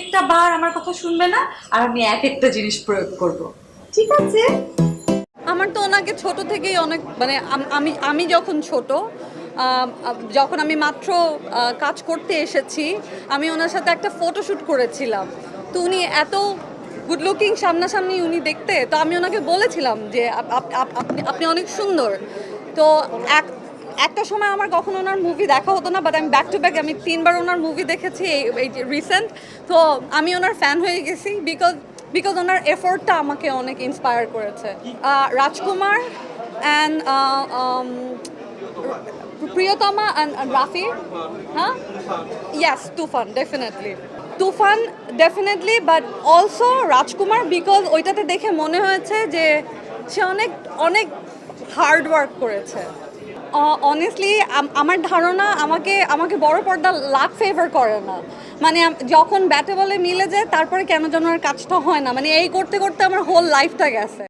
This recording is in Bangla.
একটা বার আমার কথা শুনবে না, আর আমি এক একটা জিনিস প্রয়োগ করব। ঠিক আছে? আমার তো ওনাকে ছোট থেকেই অনেক মানে আমি আমি যখন ছোট যখন আমি মাত্র কাজ করতে এসেছি, আমি ওনার সাথে একটা ফটোশ্যুট করেছিলাম। তো উনি এত গুড লুকিং, সামনাসামনি উনি দেখতে, তো আমি ওনাকে বলেছিলাম যে আপনি আপনি অনেক সুন্দর। তো এক একটা সময় আমার কখনো ওনার মুভি দেখা হতো না, বাট আমি ব্যাক টু ব্যাক আমি 3বার ওনার মুভি দেখেছি এই রিসেন্ট। তো আমি ওনার ফ্যান হয়ে গেছি বিকজ বিকজ ওনার এফোর্টটা আমাকে অনেক ইন্সপায়ার করেছে। Rajkumar and Priyotoma and Rafi. হ্যাঁ, yes, Toofan definitely. Toofan definitely, but also Rajkumar, because ওইটাতে দেখে মনে হয়েছে যে সে অনেক অনেক হার্ড ওয়ার্ক করেছে। অনেস্টলি আমার ধারণা আমাকে আমাকে বড় পর্দা লাক ফেভার করে না। মানে যখন ব্যাটে বলে মিলে যায় তারপরে কেন যেন আর কাজটা হয় না, মানে এই করতে করতে আমার হোল লাইফটা গেছে।